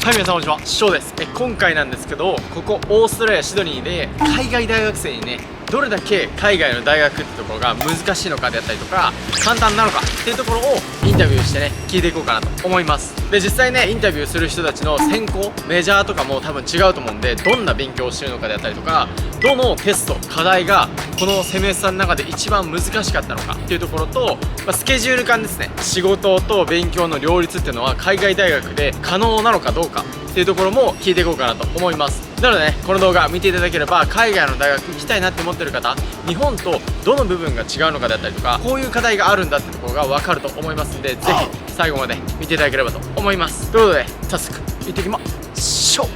はい、皆さんこんにちは、ショーです。今回なんですけど、ここオーストラリアシドニーで海外大学生にね、どれだけ海外の大学ってところが難しいのかであったりとか簡単なのかっていうところをインタビューしてね、聞いていこうかなと思います。で、実際ね、インタビューする人たちの専攻メジャーとかも多分違うと思うんで、どんな勉強をしてるのかであったりとか、どのテスト課題がこのセメスターの中で一番難しかったのかっていうところと、スケジュール感ですね。仕事と勉強の両立っていうのは海外大学で可能なのかどうかっていうところも聞いていこうかなと思います。なのでね、この動画見ていただければ、海外の大学行きたいなって思ってる方、日本とどの部分が違うのかだったりとか、こういう課題があるんだってところが分かると思いますんで、ぜひ最後まで見ていただければと思います。ということで、早速行ってきましょう。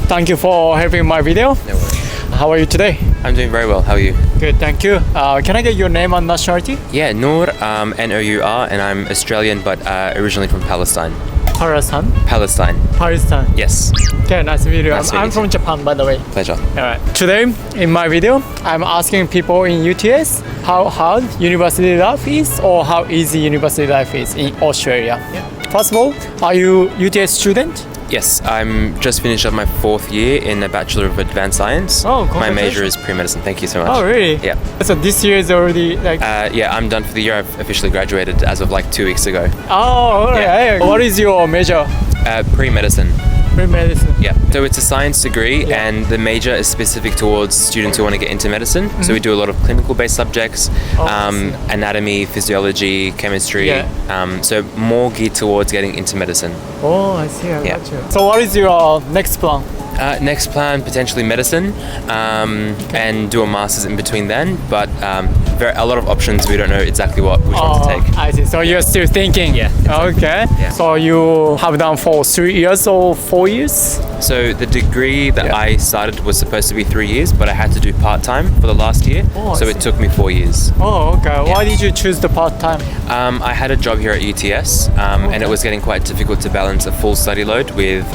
Thank you for helping my video. No worries. How are you today? I'm doing very well. How are you? Good, thank you. Can I get your name and nationality? Yeah, Noor, N-O-U-R, and I'm Australian but originally from Palestine. Palestine? Palestine. Yes. Okay, nice to meet you. Nice to meet I'm you from too. Japan, by the way. Pleasure. Alright. Today, in my video, I'm asking people in UTS how hard university life is or how easy university life is in Australia. Yeah. First of all, are you UTS student? Yes, I'm just finished up my 4th year in a Bachelor of Advanced Science. Oh, my major congratulations. is pre-medicine. Thank you so much. Oh, really? Yeah. So this year is already like... Yeah, I'm done for the year. I've officially graduated as of like 2 weeks ago. Oh, alright. Yeah. What is your major? Pre-medicine. Pre-medicine. Yeah. So it's a science degree, Yeah. and the major is specific towards students who want to get into medicine. So we do a lot of clinical-based subjects, I see. anatomy, physiology, chemistry. Yeah. So more geared towards getting into medicine. Oh, I see. I Yeah. got you. So what is your next plan? Next plan, potentially medicine, and do a master's in between then. But a lot of options. We don't know exactly which one to take. I see. So you're still thinking? Yeah, exactly. Okay. Yeah. So you have done for 3 years or 4 years? So the degree that Yeah. I started was supposed to be 3 years, but I had to do part-time for the last year. Oh, I so see. it took me 4 years. Oh, okay. Why did you choose the part-time? I had a job here at UTS, and it was getting quite difficult to balance a full study load with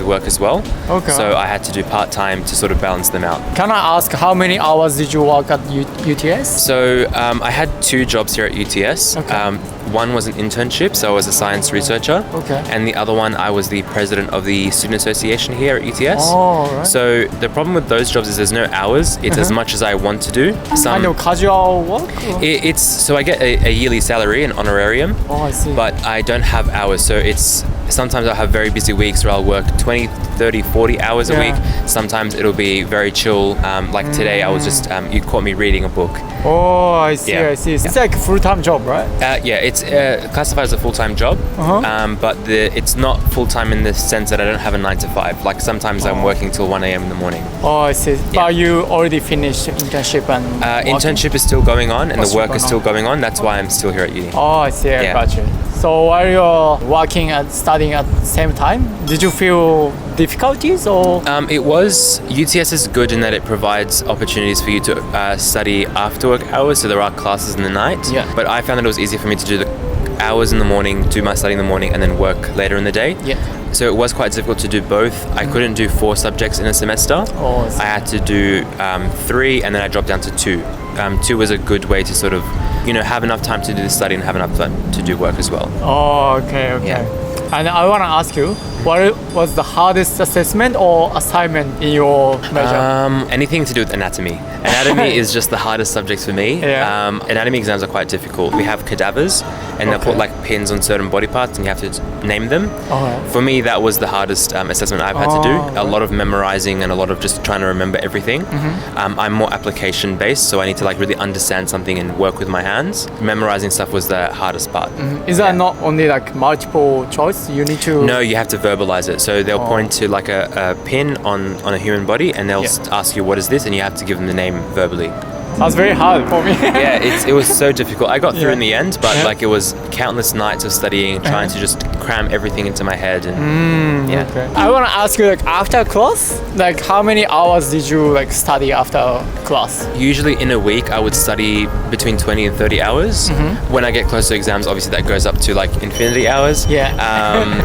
work as well. Okay. So I had to do part-time to sort of balance them out. Can I ask how many hours did you work at UTS? So I had 2 jobs here at UTS. Okay. One was an internship, so I was a science researcher. Okay. And the other one, I was the president of the student association here at UTS. Oh, right. So the problem with those jobs is there's no hours. It's as much as I want to do. Kind of casual work? Or? It's so I get a yearly salary, an honorarium. Oh, I see. But I don't have hours, so it's sometimes I'll have very busy weeks where I'll work 20, 30, 40 hours a Yeah. week. Sometimes it'll be very chill. Like today, I was just you caught me reading a book. Oh, I see. Yeah. I see. It's like a full-time job, right? Yeah, it's classified as a full-time job, but it's not full-time in the sense that I don't have a 9 to 5. Like sometimes I'm working till 1 a.m. in the morning. Oh, I see. Yeah. But you already finished internship and working? Internship is still going on, and Oh, the work still is going still on. going on. That's why I'm still here at uni. Oh, I see. I Yeah. got you. So while you're working and studying at the same time, did you feel difficulties or? It was. UTS is good in that it provides opportunities for you to study after work hours, so there are classes in the night. Yeah. But I found that it was easier for me to do the hours in the morning, do my study in the morning, and then work later in the day. Yeah. So it was quite difficult to do both. I couldn't do 4 subjects in a semester. Oh, I see. I had to do 3, and then I dropped down to 2. 2 was a good way to sort of, have enough time to do the study and have enough time to do work as well. Oh, okay, okay. Yeah. And I want to ask you, what was the hardest assessment or assignment in your major? Anything to do with anatomy. Anatomy is just the hardest subject for me. Yeah. Anatomy exams are quite difficult. We have cadavers, and they'll put like pins on certain body parts, and you have to name them. Alright. For me, that was the hardest assessment I've had to do. A lot of memorizing and a lot of just trying to remember everything. I'm more application based, so I need to like really understand something and work with my hands. Memorizing stuff was the hardest part. Is that not only like multiple choice? You need to... No, you have to verbalize it. So they'll point to like a pin on a human body, and they'll ask you, what is this? And you have to give them the name verbally. That's very hard for me. Yeah, it was so difficult. I got through Yeah. in the end, but Yeah. like it was countless nights of studying, trying to just cram everything into my head. And yeah. Okay. I want to ask you, like, after class, like, how many hours did you like study after class? Usually in a week, I would study between 20 and 30 hours. When I get close to exams, obviously that goes up to like infinity hours. Yeah.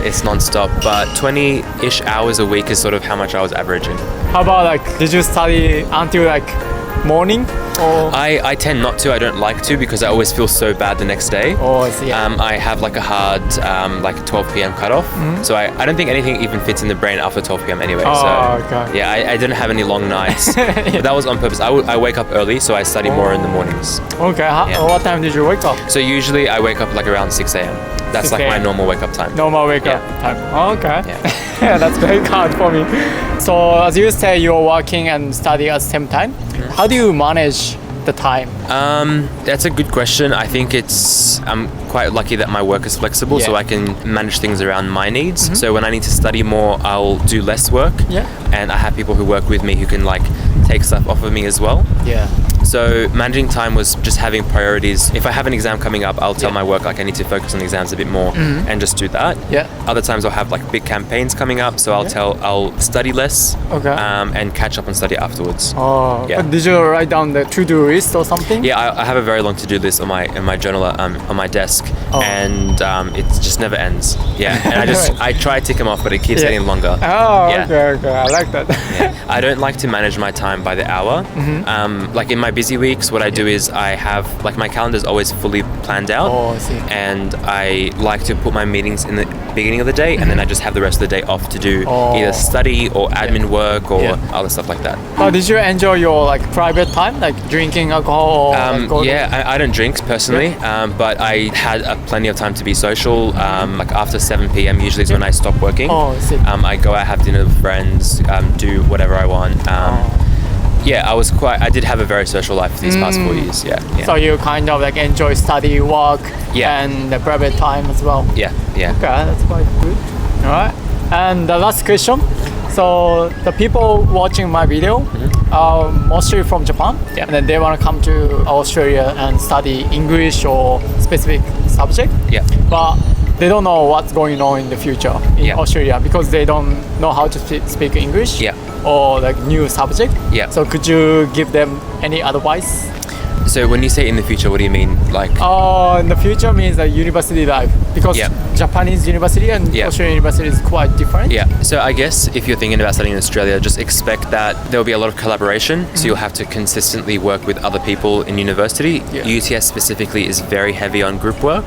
It's non-stop, but 20-ish hours a week is sort of how much I was averaging. How about like, did you study until like morning? Or I tend not to. I don't like to because I always feel so bad the next day. I see. I have like a hard like 12 p.m. cutoff. So I don't think anything even fits in the brain after 12 p.m. anyway. Okay. Yeah, I didn't have any long nights. But that was on purpose. I wake up early, so I study more in the mornings. Okay. What time did you wake up? So usually I wake up like around 6 a.m. That's 6 like my a.m. normal wake up time. Normal wake up time. Okay. Yeah. That's very hard for me. So as you say, you're working and study at the same time. How do you manage the time? That's a good question. I think I'm quite lucky that my work is flexible, so I can manage things around my needs. So when I need to study more, I'll do less work. Yeah. And I have people who work with me who can like take stuff off of me as well. Yeah. So managing time was just having priorities. If I have an exam coming up, I'll tell my work like I need to focus on the exams a bit more and just do that. Yeah. Other times I'll have like big campaigns coming up, so I'll study less and catch up on study afterwards. Oh. Yeah. Did you write down the to-do list or something? Yeah, I have a very long to-do list on my journal on my desk, and it just never ends. Yeah, and I try to tick them off, but it keeps getting longer. Oh, Yeah. okay. I like that. Yeah. I don't like to manage my time by the hour. Like in my busy weeks, what I do is I have like my calendar is always fully planned out. Oh, I see. And I like to put my meetings in the beginning of the day, and then I just have the rest of the day off to do either study or admin work or other stuff like that. Did you enjoy your like private time, like drinking alcohol? Or I don't drink personally, but I had plenty of time to be social. Like after 7 p.m. usually is when I stop working. Oh, I see. I go out, have dinner with friends, do whatever I want. Yeah, I did have a very social life these past 4 years. Yeah. So you kind of like enjoy study, work, and the private time as well. Yeah. Okay, that's quite good. All right. And the last question. So the people watching my video are mostly from Japan, and then they want to come to Australia and study English or specific subject. Yeah. But they don't know what's going on in the future in Australia because they don't know how to speak English or like new subject. Yeah. So could you give them any advice? So when you say in the future, what do you mean? Like in the future means like university life because Japanese university and Australian university is quite different. Yeah. So I guess if you're thinking about studying in Australia, just expect that there will be a lot of collaboration. So you'll have to consistently work with other people in university. UTS specifically is very heavy on group work.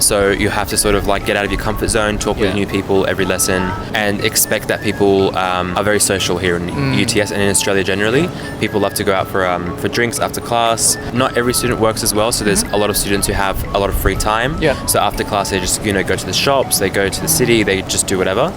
So you have to sort of like get out of your comfort zone, talk with new people every lesson, and expect that people are very social here in UTS and in Australia generally. People love to go out for drinks after class. Not every student works as well, so there's a lot of students who have a lot of free time. So after class they just go to the shops, they go to the city, they just do whatever.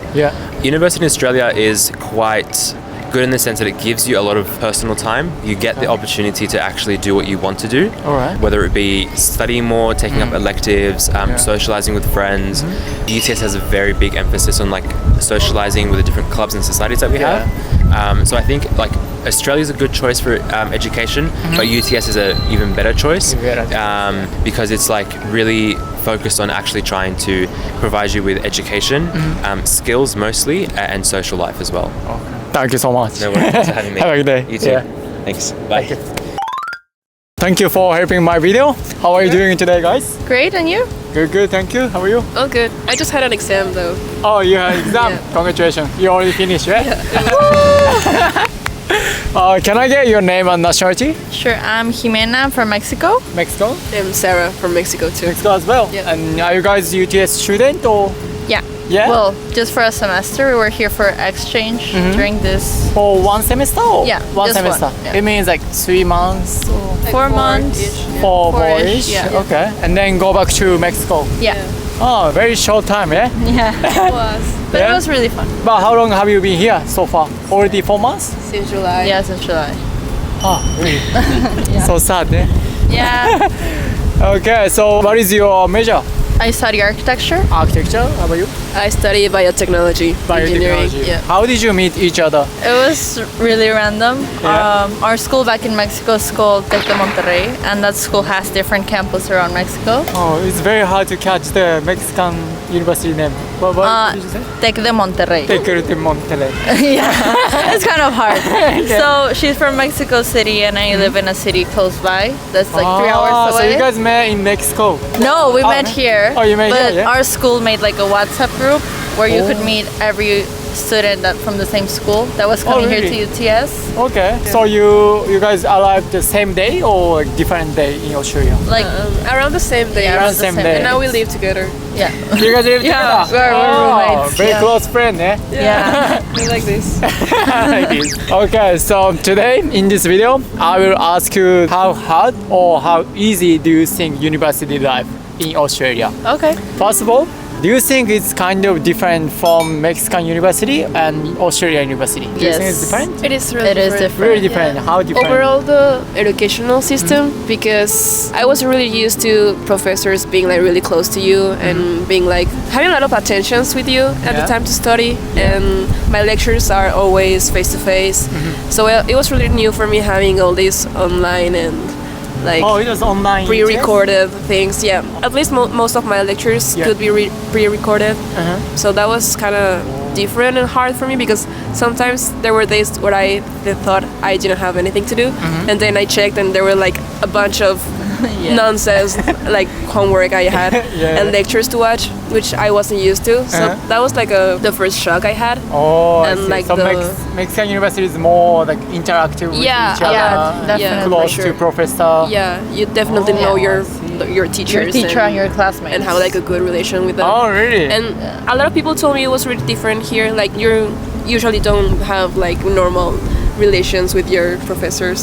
University in Australia is quite good in the sense that it gives you a lot of personal time. You get the opportunity to actually do what you want to do, whether it be studying more, taking up electives, socializing with friends. UTS has a very big emphasis on like socializing with the different clubs and societies that we have. So I think like Australia is a good choice for education, but UTS is an even better choice because it's like really focused on actually trying to provide you with education, skills mostly, and social life as well. Thank you so much. No worries. Thanks for having me. Have a good day. You too. Thanks. Bye. Thank you for helping my video. How are you doing today, guys? Great, and you? Good, thank you. How are you? Oh, good. I just had an exam though. Oh, you had an exam? Congratulations. You already finished, right? Can I get your name and nationality? Sure, I'm Jimena from Mexico. Mexico? I'm Sarah from Mexico too. Mexico as well? Yeah. And are you guys UTS student or? Yeah. Yeah? Well, just for a semester. We were here for exchange during this. For one semester? Or? Yeah, One just semester. one, yeah. It means like 3 months? Or 4 months. Four-ish? Yeah. Okay. And then go back to Mexico? Yeah. Oh, very short time, yeah? Yeah, it was. But Yeah? it was really fun. But how long have you been here so far? Already 4 months? Since July. Yeah, since July. Oh, really? So sad, yeah? Yeah. Okay, so what is your major? I study architecture. Architecture? How about you? I study biotechnology, engineering. Biotechnology. Yeah. How did you meet each other? It was really random. Yeah. Our school back in Mexico is called Tec de Monterrey, and that school has different campuses around Mexico. Oh, it's very hard to catch the Mexican university name. What did you say? Tec de Monterrey. Tec de Monterrey. Yeah, it's kind of hard. So she's from Mexico City, and I live in a city close by. That's like 3 hours away. So you guys met in Mexico? No, we met here. Oh, you met but here, yeah? our school made like a WhatsApp group, where you could meet every student that from the same school that was coming here to UTS. Okay. So you guys arrived the same day or like different day in Australia? Like Around the same day. Yeah, around the same day. And now we live together. yeah, You guys live Yeah, together? we're roommates, Very yeah. close friend, eh? yeah. We like this. Like this. Okay, so today in this video, I will ask you how hard or how easy do you think university life in Australia? Okay. First of all, do you think it's kind of different from Mexican university and Australian university? Do you think it's Yes. different? It is really It is different. Very different. How different? Overall, the educational system, because I was really used to professors being like really close to you and being like having a lot of attentions with you at the Yeah. time to study, and my lectures are always face to face. So it was really new for me having all this online and like Oh, it was online. pre-recorded things. Yeah, at least most of my lectures Yeah. could be pre-recorded. Uh-huh. So that was kind of different and hard for me because sometimes there were days where I thought I didn't have anything to do, and then I checked and there were like a bunch of Yeah. nonsense like homework I had Yeah. and lectures to watch, which I wasn't used to. So Uh-huh. that was like the first shock I had. Oh, I And see. like so the- Mexican university is more like interactive with Yeah, each other. yeah, definitely. Close for to sure. professor. Yeah, you definitely Oh, know I your see. teachers, Your teacher and your classmates. and have like a good relation with them. Oh, really? And a lot of people told me it was really different here. Like you usually don't have like normal relations with your professors.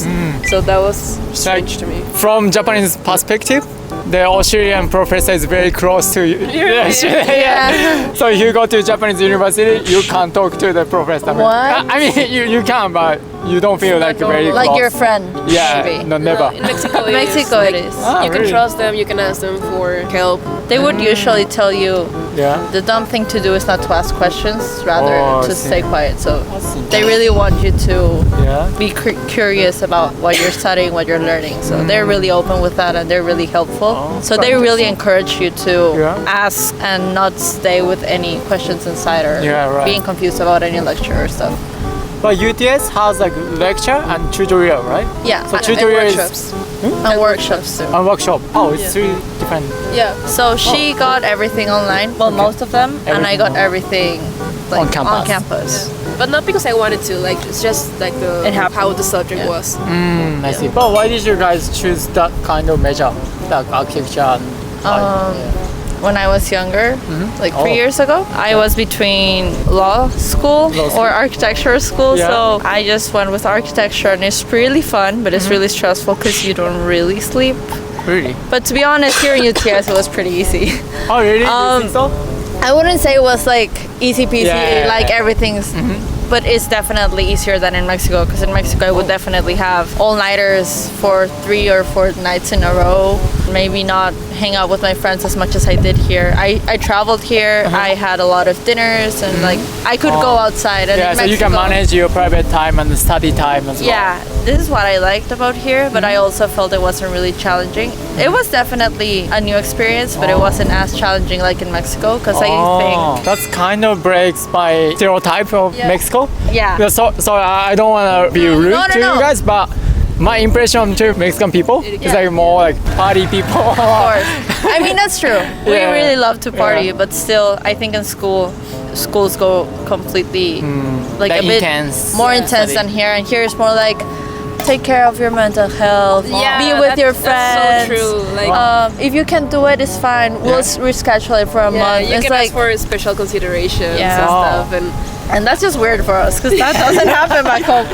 So that was strange to me. From Japanese perspective, the Australian professor is very close to you. Yeah. So if you go to Japanese university, you can't talk to the professor. What? I mean, you can, but you don't feel like very normal. close. like your friend. Yeah, maybe. no, never. In Mexico, it Mexico is, it like, is. Ah, you can really? trust them. You can ask them for help. They would usually tell you Yeah. the dumb thing to do is not to ask questions, rather Oh, I to see. stay quiet. So see. they really want you to Yeah. be curious about what you're studying, what you're learning. So they're really open with that and they're really helpful. Oh, So they really encourage you to Yeah. ask and not stay with any questions inside or Yeah, right. being confused about any lecture or stuff. But UTS has like lecture and tutorial, right? Yeah, So and tutorial is workshops. and workshops too. a workshop. Oh, it's three different. Yeah. So she got everything online, well, most of them, and I got everything like, On campus. On campus. But not because I wanted to. Like it's just like It happened. how the subject Yeah. was. I see. But why did you guys choose that kind of major, like architecture and When I was younger, like 3 Oh. years ago, I was between law school Law school. or architecture school. Yeah. So I just went with architecture, and it's really fun, but it's really stressful because you don't really sleep. Really? But to be honest, here in UTS, it was pretty easy. Oh, really? You think so? I wouldn't say it was like easy peasy, Yeah. like everything's. But it's definitely easier than in Mexico, because in Mexico I would definitely have all-nighters for 3 or 4 nights in a row. Maybe not hang out with my friends as much as I did here. I traveled here. I had a lot of dinners and like I could go outside. And Yeah, in so you can Mexico- manage your private time and the study time as well. Yeah, this is what I liked about here, but I also felt it wasn't really challenging. It was definitely a new experience, but it wasn't as challenging like in Mexico, because I think That's kind of breaks my stereotype of Yeah. Mexico. Yeah. So I don't want to be rude No, no, to no. you guys, but my impression to Mexican people is Yeah. like more like party people. Of course. I mean, that's true. We Yeah. really love to party, Yeah. but still, I think in schools go completely like Like a bit intense. more Yeah. intense than here. And here it's more like take care of your mental health, be with your friends. That's so true. Like If you can do it, it's fine. We'll reschedule it for a yeah, month. you It's can like, ask for special considerations Yeah. and Oh. stuff. and that's just weird for us because that doesn't happen back home.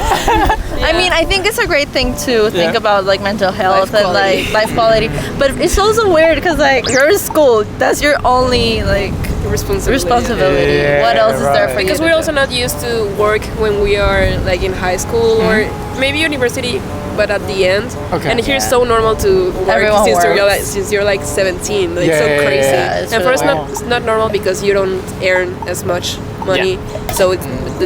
I mean, I think it's a great thing to think Yeah. about like mental health Life and quality. like life quality, but it's also weird because like you're in school, that's your only like responsibility. Yeah, What else is there right. for you? Because to we're do? also not used to work when we are like in high school or maybe university, but at the end. Okay. And here it's so normal to work Everyone since you're like 17. Like Yeah, so yeah, crazy. yeah, it's And for us, really weird. it's not normal because you don't earn as much money, so it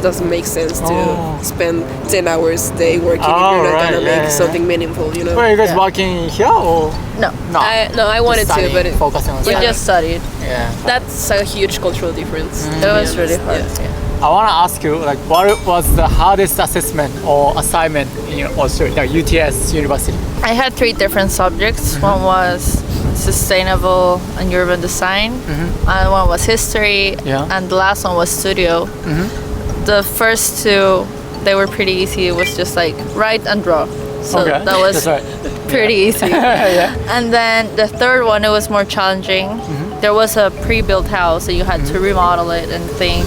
doesn't make sense to Oh. spend 10 hours a day working Oh, if you're not right, gonna yeah, make yeah. something meaningful, you know. Were you guys Yeah. working here or No, no? I wanted to, Studying, but focusing on we studying. just studied. Yeah. that's a huge cultural difference. to It be was really honest. hard. Yeah. I want to ask you, like, what was the hardest assessment or assignment in Australia, like UTS University? I had 3 different subjects. One was sustainable and urban design. And one was history. Yeah. And the last one was studio. The first two, they were pretty easy. It was just like write and draw. So Okay. that was That's right. pretty easy. Yeah. And then the third one, it was more challenging. There was a pre-built house, so you had to remodel it and think.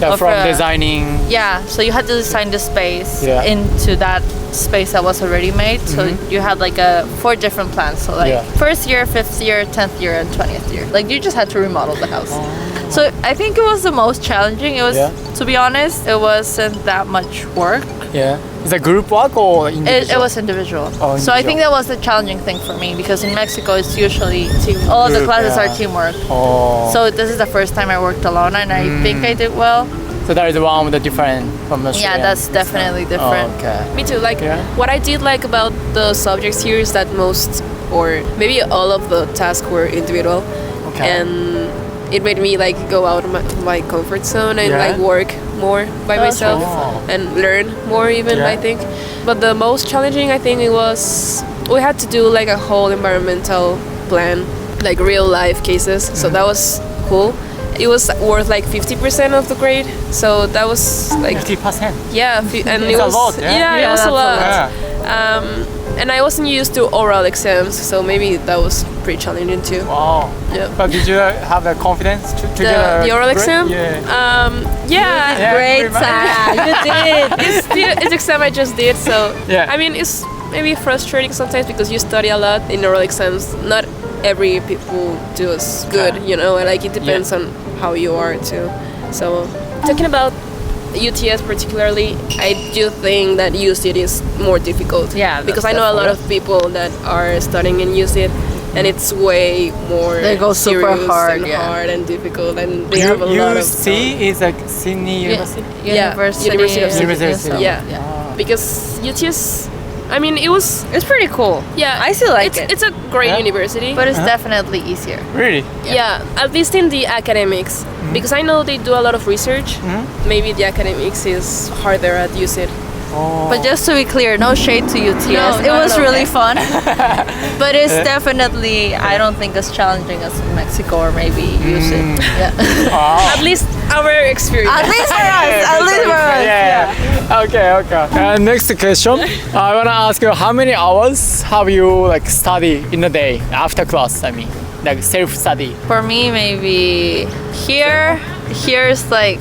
Yeah, of from a- designing. Yeah, so you had to design the space Yeah. into that space that was already made. So you had like 4 different plans. So like Yeah. first year, 5th year, 10th year, and 20th year. Like you just had to remodel the house. So I think it was the most challenging. It was, Yeah. to be honest, it wasn't that much work. Yeah. Is it group work or individual? It was individual. Oh, So I individual. think that was the challenging thing for me because in Mexico it's usually all of the Group, classes yeah. are teamwork. Oh. So this is the first time I worked alone, and I think I did well. So that is one of the different from the Yeah, that's definitely different. Oh, okay. Me too. Like Yeah. what I did like about the subjects here is that most, or maybe all of the tasks were individual, Okay. and it made me like go out of my comfort zone and Yeah. like work more by That's myself really and learn more even. Yeah. I think, but the most challenging I think it was we had to do like a whole environmental plan, like real life cases. So that was cool. It was worth like 50% of the grade, so that was like 50%. yeah, and It's it a was lot, yeah? yeah, it Yeah, was a that's a lot. Yeah. And I wasn't used to oral exams, so maybe that was pretty challenging too. Wow. Yeah. But did you have the confidence to get a The oral grade? exam? Yeah. Yeah. Yeah, Great, pretty much. Sarah. You did. It's the exam I just did, so Yeah. I mean it's maybe frustrating sometimes because you study a lot in oral exams. Not every people do as good, you know, and like it depends on how you are too. So talking about UTS particularly, I do think that UCIT is more difficult. Yeah, because that's I know a lot of people that are studying in UCIT, and it's way more They go super serious hard, and yeah. hard and difficult, and they have a lot of UC is like Sydney University. University. University of Sydney. University. Yeah. Oh. because UTS, I mean, it was It's pretty cool. yeah. I still like it's, it. It's a great Yeah. university, But it's definitely easier. Really? yeah, at least in the academics, because I know they do a lot of research. Maybe the academics is harder at UCIT. Oh. But just to be clear, no shade to UTS. No, it not was at all. really fun. But it's definitely, I don't think, as challenging as Mexico or maybe UCIT. Yeah. Wow. At least our experience. At least for us. At least for us. Yeah. Okay. Next question. I wanna ask you, how many hours have you like study in a day after class? I mean, like self-study. For me, maybe here's like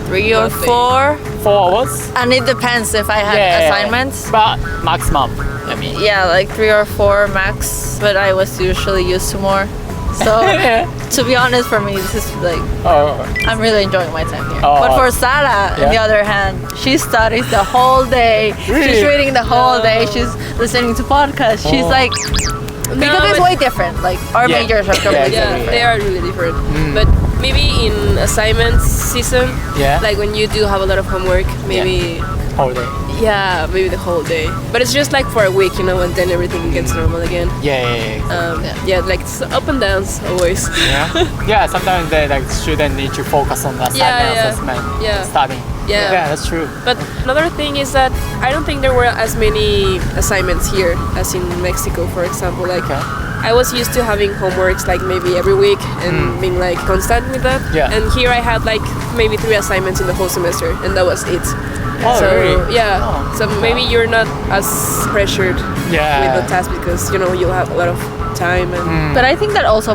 3 or Nothing. 4. 4 hours. And it depends if I had assignments. But maximum. I mean. Yeah, like 3 or 4 max. But I was usually used to more. So to be honest, for me, this is like Oh. I'm really enjoying my time here. Oh. But for Sarah, on the Yeah. other hand, she studies the whole day. She's Really? reading the whole day. She's listening to podcasts. She's Oh. like, because it's but- way different. Like our Yeah. majors are completely Yeah, different. they are really different. But maybe in assignments season, Yeah. like when you do have a lot of homework, maybe Whole day. maybe the whole day. But it's just like for a week, you know, and then everything gets normal again. Yeah. Like it's up and downs always. Yeah. Sometimes they like student need to focus on the assignment, Yeah. assessment, Yeah. studying. Yeah. Yeah, that's true. But another thing is that I don't think there were as many assignments here as in Mexico, for example. Like Okay. I was used to having homeworks like maybe every week and being like constant with that. Yeah. And here I had like maybe 3 assignments in the whole semester, and that was it. Oh, so really? yeah. Oh. So maybe you're not as pressured Yeah. with the task because you know you'll have a lot of time and But I think that also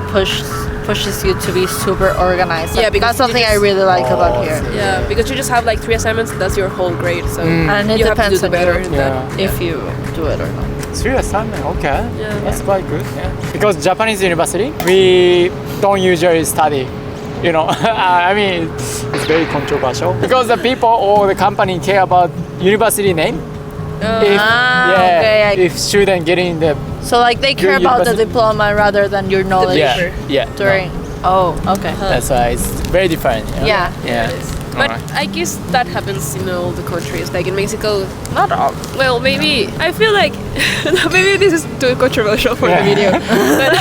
pushes you to be super organized. Yeah, Like, because that's something you I just- really like about here. yeah, because you just have like 3 assignments. That's your whole grade. So And it you have to depends do on better you in that. Yeah. if you do it or not. 3 assignment, okay. Yeah. That's quite good. Yeah. Because Japanese university, we don't usually study. You know, I mean, it's very controversial because the people or the company care about university name. If, okay, if student getting the So like they care Your about the university- diploma rather than your knowledge yeah. during. Oh, okay. That's why it's very different. You know? Yeah. Yeah. But Alright. I guess that happens in all the countries. Like in Mexico, Not all. well, maybe I feel like maybe this is too controversial for the video. But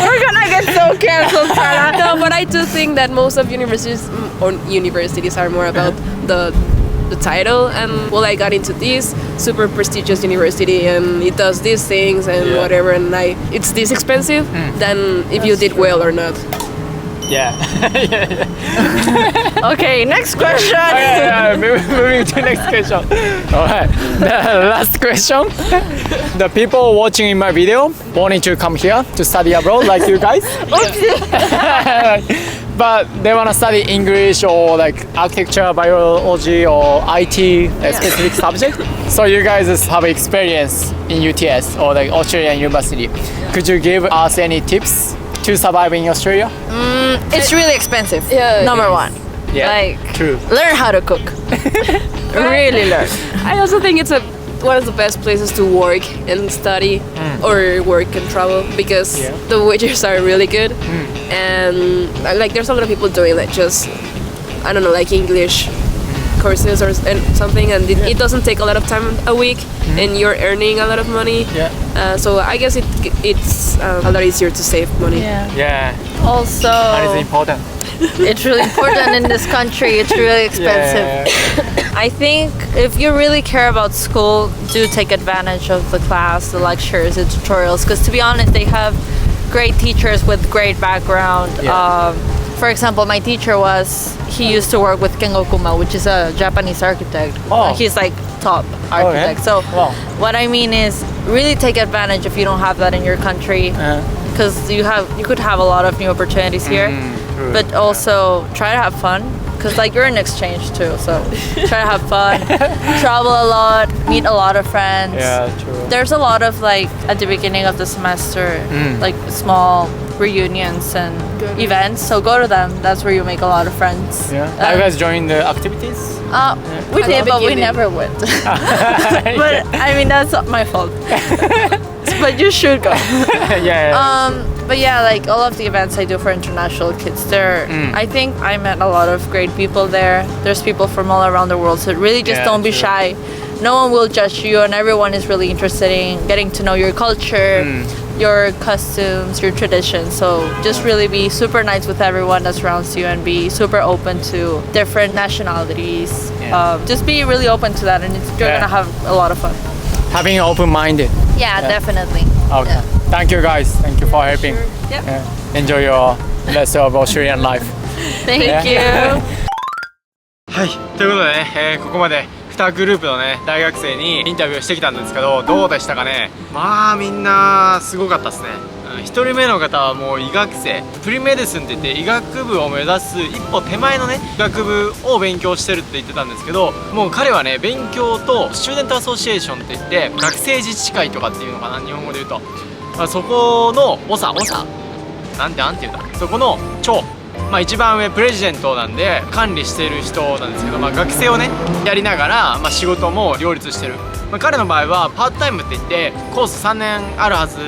We're gonna get so canceled, Sarah. no, but I do think that most of universities are more about the the title, and well, I got into this super prestigious university, and it does these things and whatever, and it's this expensive than if you did well or not. Yeah. Okay, next question. Moving to next question. Alright, the last question. The people watching in my video wanting to come here to study abroad like you guys. But they want to study English or like architecture, biology or IT, a specific subject. So you guys have experience in UTS or like Australian university. Could you give us any tips to survive in Australia? It's really expensive. Yeah, Number one. Yeah, Like, true. learn how to cook. Really learn. I also think it's one of the best places to work and study or work and travel because the wages are really good and like there's a lot of people doing like just I don't know like English courses or and something and it doesn't take a lot of time a week and you're earning a lot of money. So I guess it's a lot easier to save money. Yeah, Also, that is important. it's really important in this country. It's really expensive. I think if you really care about school, do take advantage of the class, the lectures, the tutorials. Because to be honest, they have great teachers with great background. For example, my teacher he used to work with Kengo Kuma, which is a Japanese architect. He's like top architect. So what I mean is really take advantage if you don't have that in your country. Because you could have a lot of new opportunities here. But also try to have fun. Because like you're in exchange too, so try to have fun, travel a lot, meet a lot of friends. Yeah, true. There's a lot of like at the beginning of the semester, like small reunions and events. So go to them. That's where you make a lot of friends. Yeah. Are you guys join the activities? We did, but we beginning. never went. But I mean that's not my fault. But you should go. But yeah, like all of the events I do for international kids, I think I met a lot of great people there. There's people from all around the world, so really just don't be shy. No one will judge you, and everyone is really interested in getting to know your culture, your costumes, your traditions. So just really be super nice with everyone that surrounds you and be super open to different nationalities. Just be really open to that, and you're gonna have a lot of fun. Having open-minded. Yeah, definitely. Okay. Yeah. Thank you guys. Thank you for helping. Yep. Enjoy your rest of Australian life. Thank you. はい、ということでね、ここまで2グループのね大学生にインタビューしてきたんですけど、どうでしたかね。まあみんなすごかったですね。1人目の方はもう医学生、プリメディスンって言って医学部を目指す一歩手前のね医学部を勉強してるって言ってたんですけど、もう彼はね勉強とスチューデントアソシエーションって言って学生自治会とかっていうのかな、日本語で言うと、そこのなんて言うんだ、そこの長、一番上プレジデントなんで管理している人なんですけど、学生をねやりながら、仕事も両立してる。彼の場合はパートタイムって言ってコース3年あるはず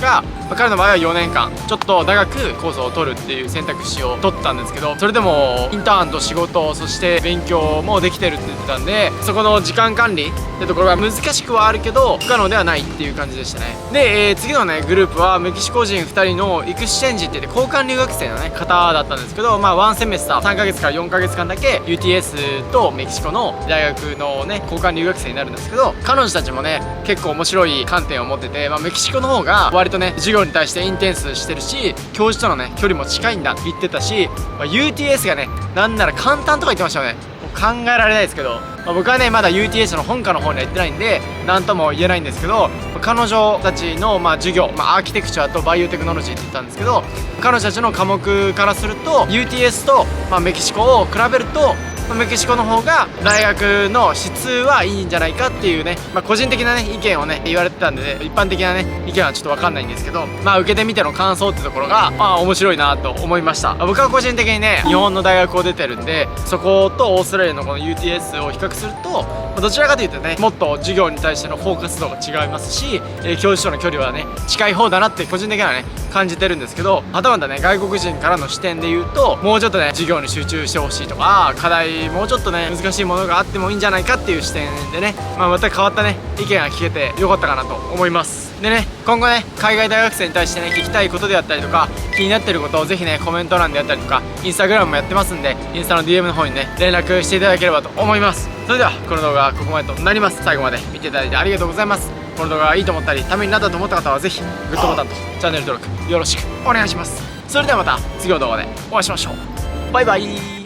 が、彼の場合は4年間ちょっと長くコースを取るっていう選択肢を取ったんですけど、それでもインターンと仕事、そして勉強もできてるって言ってたんで、そこの時間管理ってところが難しくはあるけど不可能ではないっていう感じでしたね。で、次のねグループはメキシコ人2人のエクスチェンジって言って交換留学生のね方だったんですけど、ワンセメスター3ヶ月から4ヶ月間だけ UTS とメキシコの大学のね交換留学生になるんですけど、彼女たちもね結構面白い観点を持ってて、メキシコの方が割とね授業に対してインテンスしてるし、教授とのね距離も近いんだって言ってたし、UTS がねなんなら簡単とか言ってましたよね。考えられないですけど、僕はねまだ UTS の本科の方には行ってないんで何とも言えないんですけど、彼女たちの授業、アーキテクチャとバイオテクノロジーって言ったんですけど、彼女たちの科目からすると UTS と、メキシコを比べるとメキシコの方が大学の質はいいんじゃないかっていうね、個人的なね意見をね言われてたんで、ね、一般的なね意見はちょっと分かんないんですけど、受けてみての感想ってところが面白いなと思いました。僕は個人的にね日本の大学を出てるんで、そことオーストラリアのこの UTS を比較すると、どちらかというとねもっと授業に対してのフォーカス度が違いますし、教授との距離はね近い方だなって個人的にはね感じてるんですけど、はたまたね外国人からの視点で言うと、もうちょっとね授業に集中してほしいとか、課題もうちょっとね難しいものがあってもいいんじゃないかっていう視点でね、また変わったね意見が聞けてよかったかなと思います。でね、今後ね、海外大学生に対してね、聞きたいことであったりとか、気になってることをぜひね、コメント欄であったりとか、インスタグラムもやってますんで、インスタの DM の方にね、連絡していただければと思います。それでは、この動画はここまでとなります。最後まで見ていただいてありがとうございます。この動画がいいと思ったり、ためになったと思った方はぜひ、グッドボタンとチャンネル登録よろしくお願いします。それではまた次の動画でお会いしましょう。バイバイ。